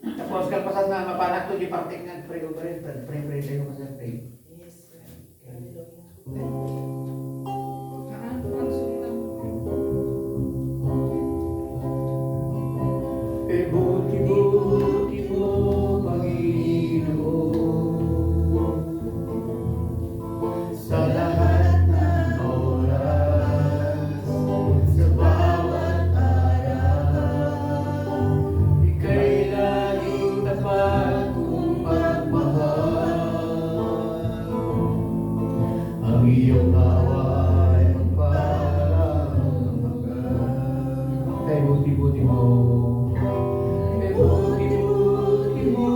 Tapos kalpasan na mapanak to di partik nga pray over it, pray tayo kasi pray. Yes, Buti-buti mo, Panginoon, sa lahat ng oras, sa bawat araw, ika'y laging tapat kong magmahal. Ang iyong awa ay magpapalalang hanggan. Kay buti-buti mo, buti-buti mo,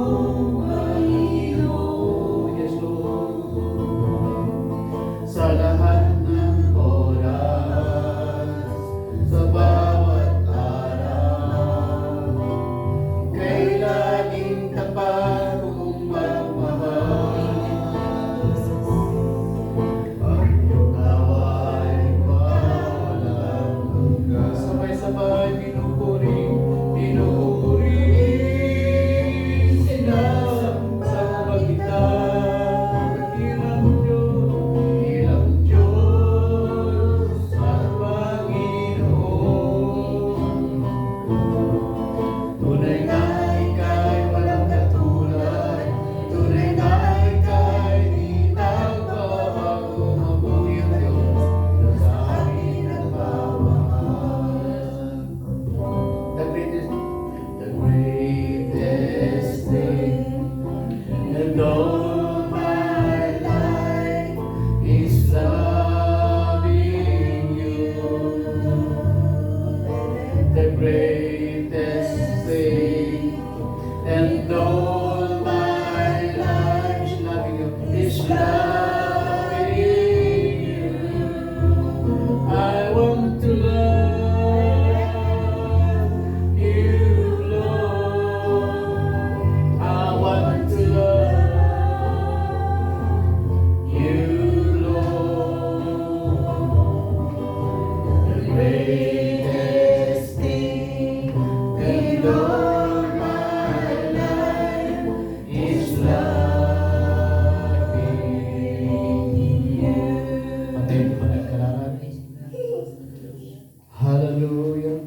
Panginoon, yes Lord, sa lahat ng oras, sa bawat araw, ika'y laging tapat kong magmahal. Ang iyong awa ay walang hanggan. Sabay-sabay pinupuri sila sa magitan. Ilang Diyos at Panginoon. Tunay na ika'y walang katulad. Tunay na ika'y di nagbabago. Mabuhay ang Diyos sa amin nagmamahal. The greatest thing in all my life is loving you. The greatest thing in all my life is loving you. Is loving you. I want to love you, Lord. I want to love you, Lord. The greatest thing in all my life is loving you. Patay mo pa nagkalaran. Hallelujah.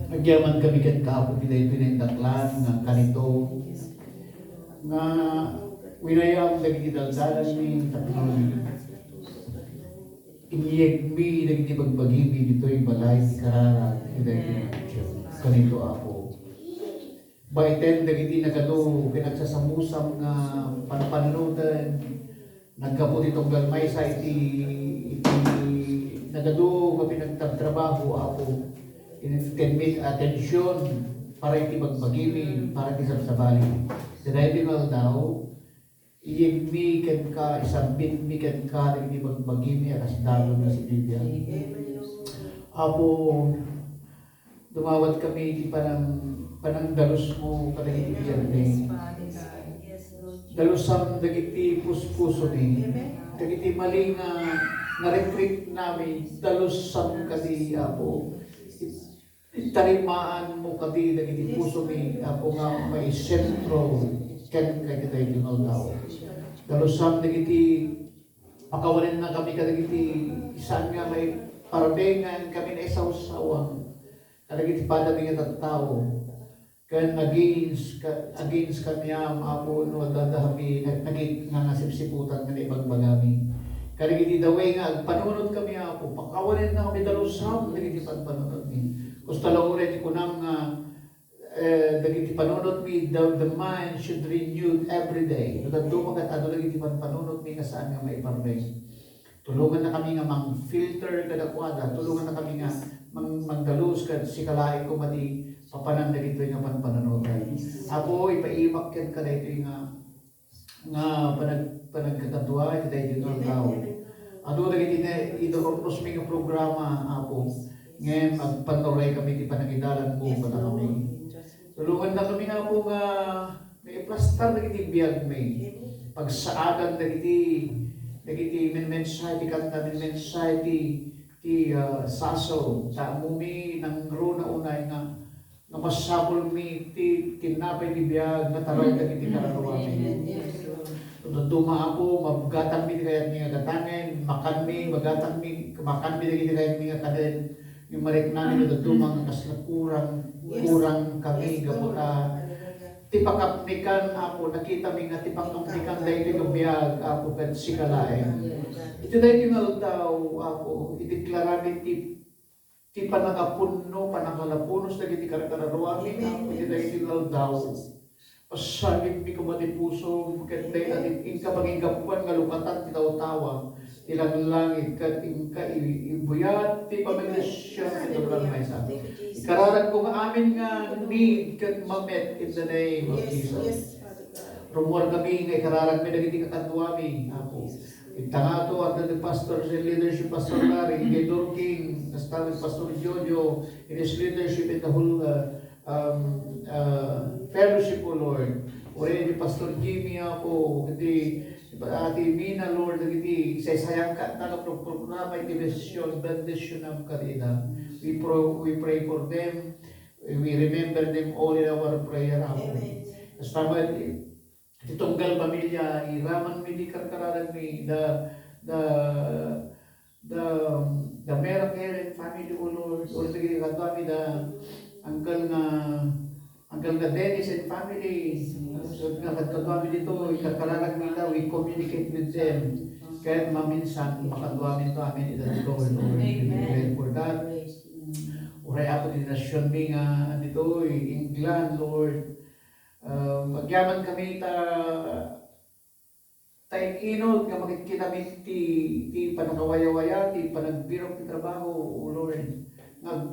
Nagyaman kami kat kahapon pinay-pinay-daklan ng kanito nga winayang dagiti daldalan mi tapos iniyeg mi dagiti bagbagi mi dito'y balay ti karara dagiti kanito ako. Baiten dagiti nagado pinagsasamusam nga panpanunutan nagkapot itong galmay sa iti nagado nga pinagtatrabaho ako in-commit atensyon para iti magbagimi para iti sabsabali. Dahil di daw iyeg mi ken ka isambit mi ken ka iti magbagimi akas dalo na si Biblia. Apo dumawat kami di panang dalus mo kadagiti biyernes. Dalusam dagiti puspuso ni. Dagiti mali nga na-recruit namin dalusam kadi apo. Tarimaan mo kadi dagiti puso mi apo nga may sentro ken kay dinol daw. Dalusam dagiti pakawanen na kami kadagiti isan nga may parbengan kami na isaw-sawang kadagiti padami nga tattao ken against kanyam apo no dadahami nagit nga nasipsiputan nga ibagbagami kadagiti daway nga panunod kami apo pakawanen na kami dalusam dagiti panunod ni gusto lang ulit kunang dagiti panunod mi the mind should renew every day dadto magat ano dagiti panunod mi nga saan nga maiparbeng tulungan na kami nga mang-filter kadakwada tulungan na kami nga magdalus kad si kalahi ko mati papanan dagito nga panpananudan ako ipaimak ken kada ito nga panagkatadwa kada ito nga tao ado dagiti idorpos mi nga programa apo ngayon magpatuloy kami di panagidalan po pala kami tulungan na kami nga po nga may plastar dagiti biyag may pagsaagan dagiti mensahe di kanta mensahe ti saso sa mumi ng runa unay nga nga masapol mi ti tinapay ti biyag nga taraw dagiti kararawamin. Duma ako, magatang mi kayat mi nga gatangin, makan mi dagiti kayat mi nga kanin, yung marik namin na dumang kasla kurang kami gaputa. Tipakapnikan ako, nakita mi nga tipakapnikan dahil yung biyag ako kat sikalain. Ito dahil yung daw ako, ideklara mi ti panagapunno, panangalapunos na giti kararawamin ako, ito dahil yung daw. Pasagin mi kumati puso, kat dahil atin inka maginggapuan nga lukatan ti tawa-tawa, ilang langit kat inka ibuyat ti pamiglasyon ti Tulang Maysa. Ikararan ko nga amin nga need kat mamet in the name of Jesus. Rumor kami nga ikararan mi dagiti kakadwami ako. Itanga to at the pastor sa leadership, Pastor Larry, kay Dorking, kastamit Pastor Jojo, in his leadership in the whole fellowship, O Lord. Ore ni Pastor Jimmy ako, iti ati Mina, Lord, iti sayang ka na programa iti besyon, bendisyon ang karina. We pray for them. We remember them all in our prayer ako. Kasama itonggal pamilya, iraman mi di karkaralan mi, the Merkel family, O Lord, or the kadami Uncle nga Dennis and family, so nga kadami dito, ikarkaralan mi daw, we communicate with them. Kahit maminsan, makadwamin to amin ito, Lord, we pray for that. Uray ako din nasyon mi nga dito, England, Lord. Magyaman kami tayo inod nga makikita mi ti panakawaya-waya, ti panagbirok ti trabaho, O Lord.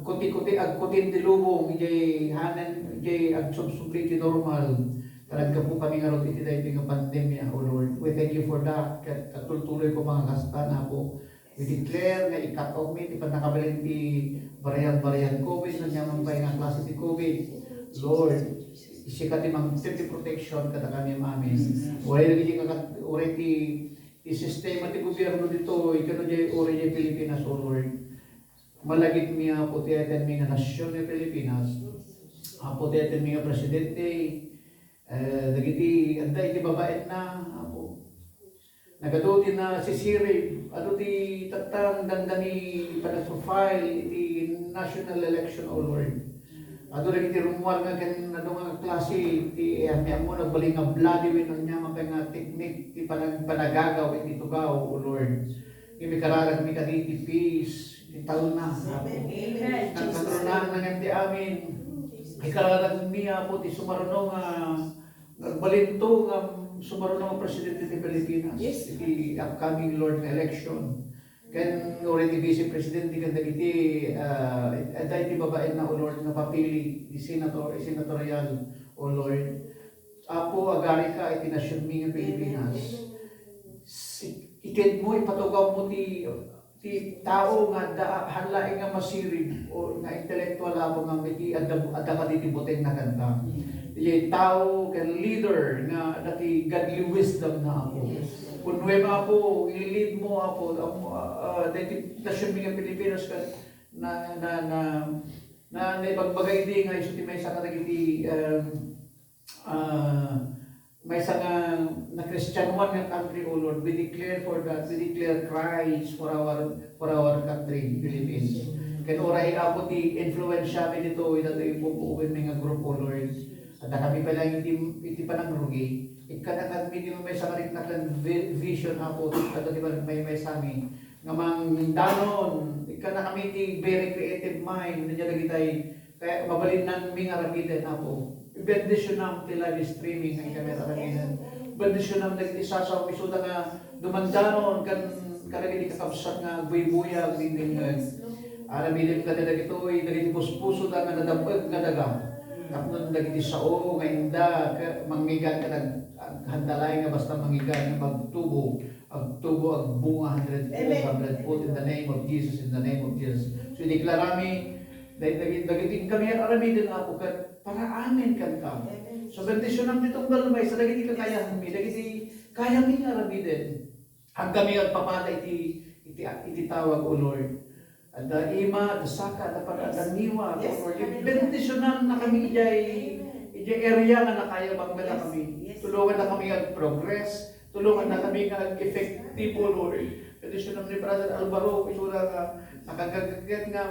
Kuti-kuti agkutin ti lubong, ijay hanan, ijay agsubsubli ti normal. Talaga po kami nga ron iti dahil nga pandemya, O Lord. We thank you for that. Katultuloy ko mga kastana po. We declare nga ikataw mi ti panakabalin ti barayan COVID, nanyaman pa yung klase ti COVID. Lord, isikat ti mang protection kada kami amin. Uray ti sistema ti gobyerno dito, ikano jay uray jay Pilipinas, O Lord. Malagit miya po ti eten mi nga nasyon ni Pilipinas. Apo ti eten mi nga presidente, dagiti anday ti babaet na apo. Nagaduti na si Siri, ano ti tatang dandani panag-profile iti national election, O Lord. Ado rin iti rumuar nga kan ano nga klase iti mo nagbalik nga Vladimir ang niya mapay nga teknik iti panagagaw iti tugaw, O Lord. Imi kararag mi kaditi peace itaw na apo. Nagkaturunan na nga ti amin. Ikararag mi apo ti sumaruno nga nagbalinto nga sumaruno nga presidente ti Pilipinas. Iti upcoming Lord nga election. Kan already vice president di kan dagiti aday ti babae na, O Lord, nga papili di senatorial, O Lord. Apo agari ka iti nasyon mi nga Pilipinas. Iked mo ipatugaw mo ti tao nga hanlaing nga masirib o nga intellectual apo nga iti adda ka diti buteng na kanta. Iti tao kan leader nga dati godly wisdom na ako. Kunwe mga po, i-lead mo ako, dahil nasyon mi nga Pilipinas ka na ibagbagay di nga iso ti may sa katagiti may sa nga na Christianuan nga country, O Lord. We declare for that, we declare Christ for our country, Philippines. Kaya oray ako ti influensya mi dito, ito ipupuwin mi nga group, O Lord. At kami pala iti panangrugi. Ikadagad mi di may sangarik na vision ako, kada di ba may sami. Nga mang danon, ikada kami ti very creative mind, nandiyan lagi tayo, kaya mabalin nang mi nga rapidan ako. Bendisyon nam ti live streaming ang kamera rapidan. Bendisyon nam nag-isasaw, misuda nga dumandanon, kan kalagi di kakabsat nga buy-buyag, din alamilin ka na dagito, dagiti puspuso da nga nadabag nga daga. Kapnon dagiti sao nga inda, mangigan ka handalay nga basta mangigan nga magtubo, agbunga 100 fold in the name of Jesus, in the name of Jesus. So ideklara mi, dagiti kami aramidin ako kat para amin kan ka. So bendisyon nam ditong balumay sa dagiti kakayahan mi, dagiti kaya mi aramidin. Ang kami agpapala iti tawag, O Lord. ada ima, ada saka, ada niwa, Lord, bendisyonan na kami ijay area nga nakaya magmela kami. Tulungan na kami mag-progress, tulungan na kami effective, Lord. Bendisyonan ni Brother Alvaro, isura nga nakagagat nga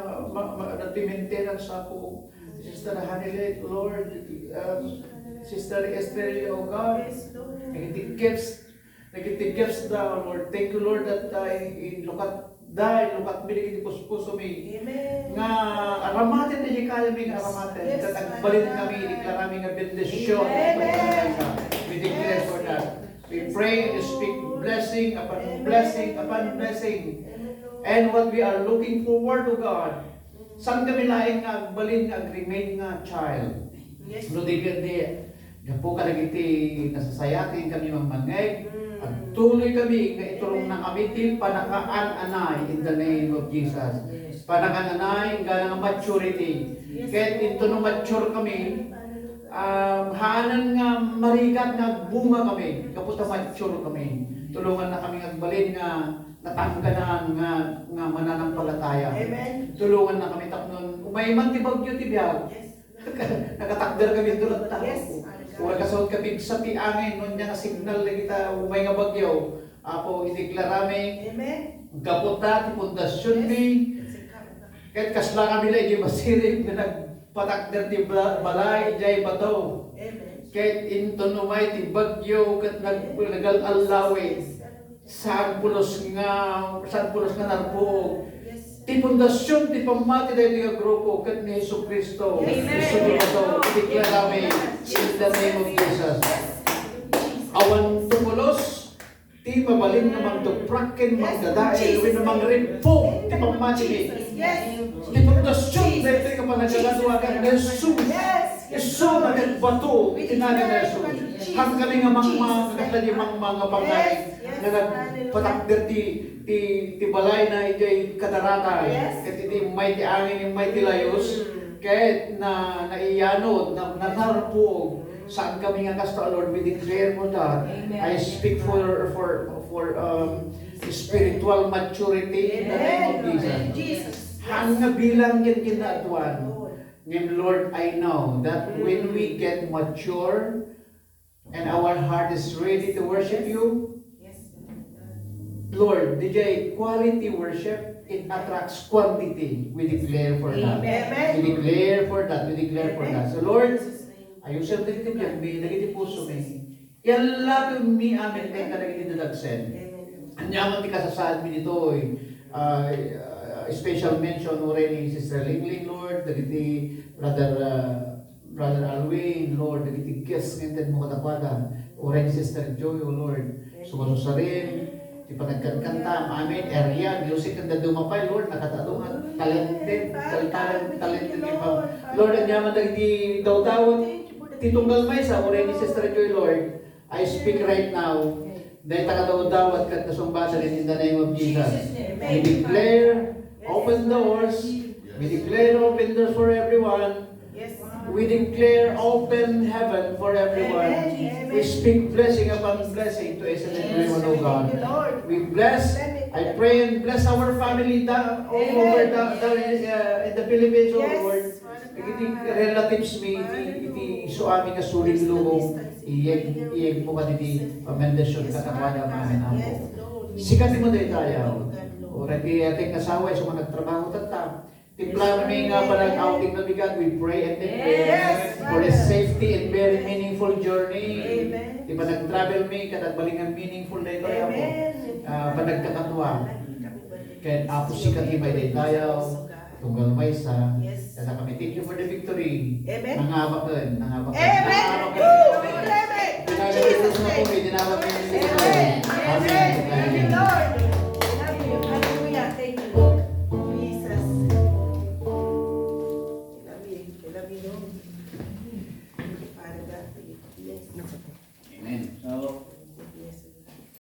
nag-maintenance ako. Sister Hanilet, Lord, Sister Esther, oh God, naging gifts daw, Lord. Thank you, Lord, that lukat biligin puso mi. Nga aramatin na kaya mi nga aramatin. That agbalin kami, deklara mi nga bendisyon. We declare for that. We pray and speak blessing upon blessing upon blessing. And what we are looking forward to, God, saan kami laing nga agbalin nga remain nga child. No, di po kalagiti nasasayatin kami mamangay. At tuloy kami nga itulong na kami ti panakaan-anay in the name of Jesus. Panakaan-anay nga nga maturity. Kahit ito nung mature kami, haanan nga marigat nga bunga kami. Kapusta mature kami. Tulungan na kami agbalin nga natangganan nga mananampalataya. Tulungan na kami tapnon. Umayman ti bagyo ti biyag. Nakatakder kami doon at tao. Kung kasawad kami sa piangin, nun niya nga signal na kita umay nga bagyo. Apo, ideklara mi, kaputa, ti pundasyon mi. Kahit kasla kami lang, di masirip na nagpatakder ti balay, jay bato. Kahit intonumay ti bagyo, kat nagalalawi. Saan pulos nga narbuog. Ti pundasyon, ti pamati dahil nga grupo, kat ni Jesu Cristo. Jesu Cristo, ideklara mi, in the name of Jesus. Awan tumulos, ti mabalin namang tuprakin, magdadail, win namang ripo, ti pamati ni. Ti pundasyon, dahil ka panagkagaduagan na Jesu. Jesu na nagbato, itinaga na Jesu. Hang kami nga mga bangay, na nagpatakder ti balay na ito'y kadarata. Kahit iti may ti angin, may ti layos, kahit na naiyanod, na nanarpog, saan kami nga kasta, Lord, we declare mo that. I speak for spiritual maturity in the name of Jesus. Hang nga bilang yan kinatuan. Ngayon, Lord, I know that when we get mature and our heart is ready to worship you, Lord, DJ, quality worship, it attracts quantity. We declare for that. We declare for that. We declare for that. So Lord, ayusin din din yan, may nagiti puso may. Yan lang mi amin kaya ka nagiti dadagsen. Anyaman ti kasasaan mi dito, special mention already Sister Lingling, Lord, nagiti Brother Alwin, Lord, nagiti guest ngayon mo katapadan. Already Sister Joy, O Lord, sumasusarin, di pa nagkanta, amin, area, music ang dadumapay, Lord, nakatadungan, talented iba. Lord, ang yaman nagdi daw-dawat, titunggal may sa, already Sister Joy, Lord, I speak right now, dahil takadaw-dawat kat nasumbasan in the name of Jesus. We declare open doors, we declare open doors for everyone, we declare open heaven for everyone. We speak blessing upon blessing to each and everyone, O God. We bless, I pray and bless our family all over in the Philippines, O Lord. Iti relatives mi, iti suami nga suling lubong, iyeg po ka iti pamendasyon katapada mamin ako. Sikat mo dahil tayo. O rati ating kasawa, so nagtrabaho tata. Timpla may nga panag-outing na bigat, we pray and declare for a safety and very meaningful journey. Di ba nag-travel may katagbalingan meaningful na ito ako. Panagkakatuwa. Kaya ako sikat ibay dahil tayo, tunggal may sa, kaya kami thank you for the victory. Nangabak din, nangabak din. Amen! Amen! Amen! Amen! Amen!